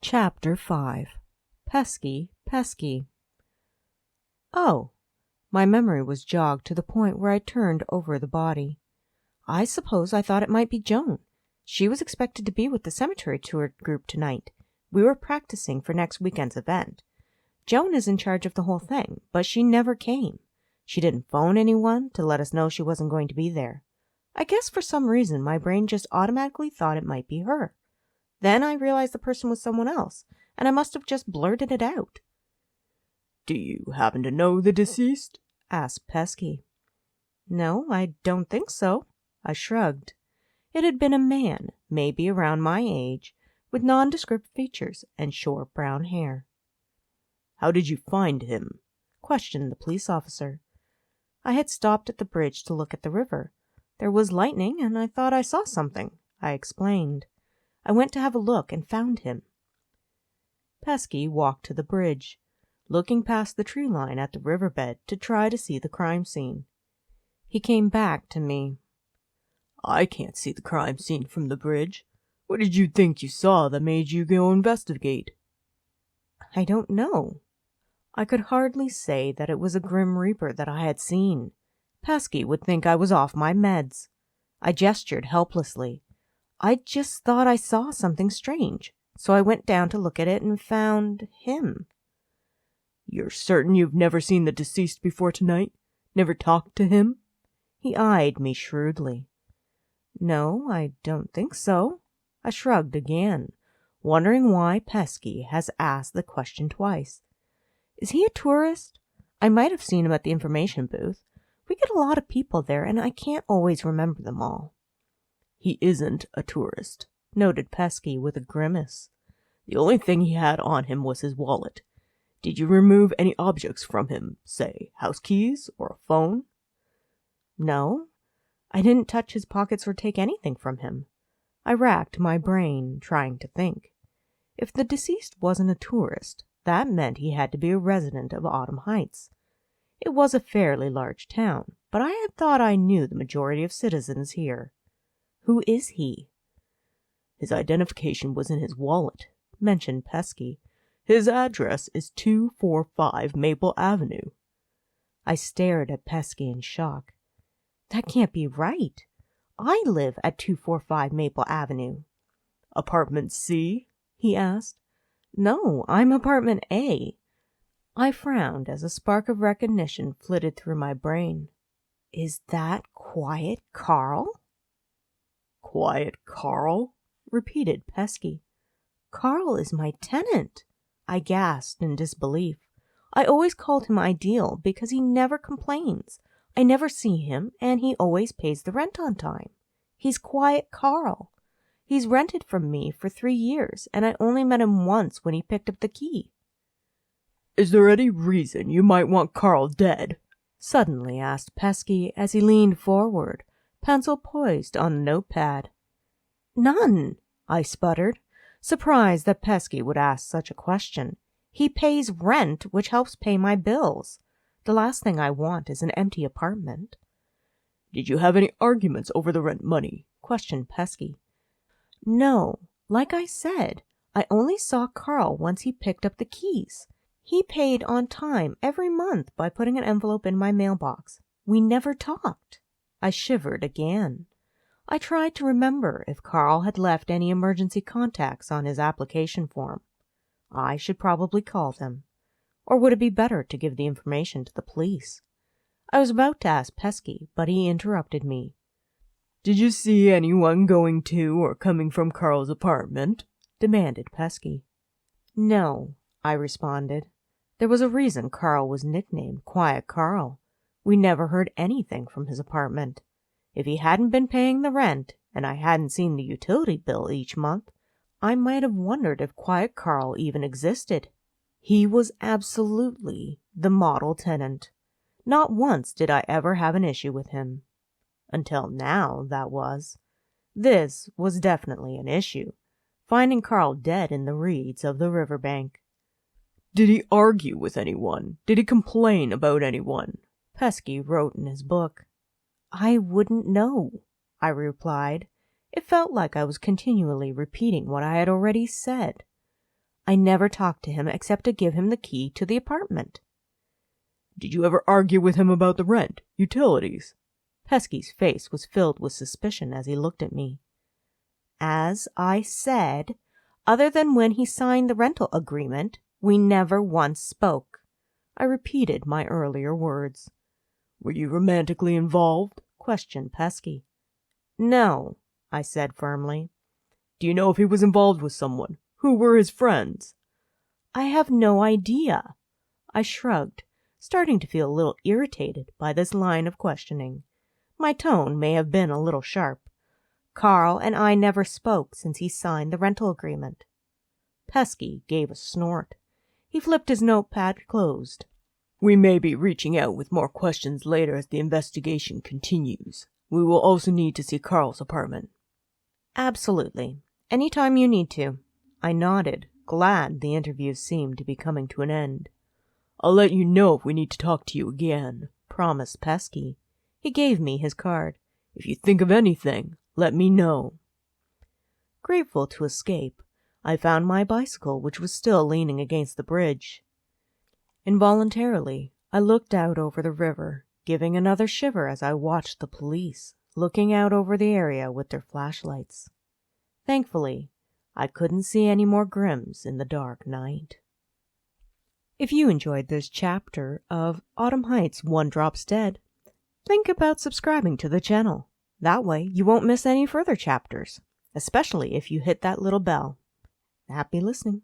Chapter 5 Peskee, Peskee. Oh, my memory was jogged to the point where I turned over the body. I suppose I thought it might be Joan. She was expected to be with the cemetery tour group tonight. We were practicing for next weekend's event. Joan is in charge of the whole thing, but she never came. She didn't phone anyone to let us know she wasn't going to be there. I guess for some reason my brain just automatically thought it might be her. Then I realized the person was someone else, and I must have just blurted it out. "Do you happen to know the deceased?" asked Peskee. No, I don't think so. I shrugged. It had been a man, maybe around my age, with nondescript features and short brown hair. "How did you find him?" questioned the police officer. I had stopped at the bridge to look at the river. There was lightning, and I thought I saw something, I explained. I went to have a look and found him. Peskee walked to the bridge, looking past the tree line at the riverbed to try to see the crime scene. He came back to me. "I can't see the crime scene from the bridge. What did you think you saw that made you go investigate?" I don't know. I could hardly say that it was a Grim Reaper that I had seen. Peskee would think I was off my meds. I gestured helplessly. I just thought I saw something strange, so I went down to look at it and found him. "You're certain you've never seen the deceased before tonight? Never talked to him?" He eyed me shrewdly. No, I don't think so. I shrugged again, wondering why Peskee has asked the question twice. Is he a tourist? I might have seen him at the information booth. We get a lot of people there, and I can't always remember them all. "He isn't a tourist," noted Peskee with a grimace. "The only thing he had on him was his wallet. Did you remove any objects from him, say, house keys or a phone?" No, I didn't touch his pockets or take anything from him. I racked my brain, trying to think. If the deceased wasn't a tourist, that meant he had to be a resident of Autumn Heights. It was a fairly large town, but I had thought I knew the majority of citizens here. Who is he? "His identification was in his wallet," mentioned Peskee. "His address is 245 Maple Avenue. I stared at Peskee in shock. That can't be right. I live at 245 Maple Avenue. "Apartment C?" he asked. No, I'm apartment A. I frowned as a spark of recognition flitted through my brain. Is that Quiet Carl? "Quiet Carl?" repeated Peskee. Carl is my tenant. I gasped in disbelief. I always called him Ideal because he never complains. I never see him, and he always pays the rent on time. He's Quiet Carl. He's rented from me for 3 years, and I only met him once when he picked up the key. "Is there any reason you might want Carl dead?" suddenly asked Peskee as he leaned forward, pencil poised on the notepad. None, I sputtered, surprised that Peskee would ask such a question. He pays rent, which helps pay my bills. The last thing I want is an empty apartment. "Did you have any arguments over the rent money?" questioned Peskee. No, like I said, I only saw Carl once he picked up the keys. He paid on time every month by putting an envelope in my mailbox. We never talked. I shivered again. I tried to remember if Carl had left any emergency contacts on his application form. I should probably call them. Or would it be better to give the information to the police? I was about to ask Peskee, but he interrupted me. "Did you see anyone going to or coming from Carl's apartment?" demanded Peskee. No, I responded. There was a reason Carl was nicknamed Quiet Carl. We never heard anything from his apartment. If he hadn't been paying the rent, and I hadn't seen the utility bill each month, I might have wondered if Quiet Carl even existed. He was absolutely the model tenant. Not once did I ever have an issue with him. Until now, that was. This was definitely an issue, finding Carl dead in the reeds of the riverbank. "Did he argue with anyone? Did he complain about anyone?" Peskee wrote in his book. I wouldn't know, I replied. It felt like I was continually repeating what I had already said. I never talked to him except to give him the key to the apartment. Did you ever argue with him about the rent, utilities? Peskee's face was filled with suspicion as he looked at me. As I said, other than when he signed the rental agreement, we never once spoke. I repeated my earlier words. Were you romantically involved? Questioned Peskee. No, I said firmly. Do you know if he was involved with someone? Who were his friends? I have no idea. I shrugged, starting to feel a little irritated by this line of questioning. My tone may have been a little sharp. Carl and I never spoke since he signed the rental agreement. Peskee gave a snort. He flipped his notepad closed. We may be reaching out with more questions later as the investigation continues. We will also need to see Carl's apartment. Absolutely. Any time you need to. I nodded, glad the interview seemed to be coming to an end. I'll let you know if we need to talk to you again, promised Peskee. He gave me his card. If you think of anything, let me know. Grateful to escape, I found my bicycle, which was still leaning against the bridge. Involuntarily, I looked out over the river, giving another shiver as I watched the police looking out over the area with their flashlights. Thankfully, I couldn't see any more Grimms in the dark night. If you enjoyed this chapter of Autumn Heights One Drops Dead, think about subscribing to the channel. That way you won't miss any further chapters, especially if you hit that little bell. Happy listening.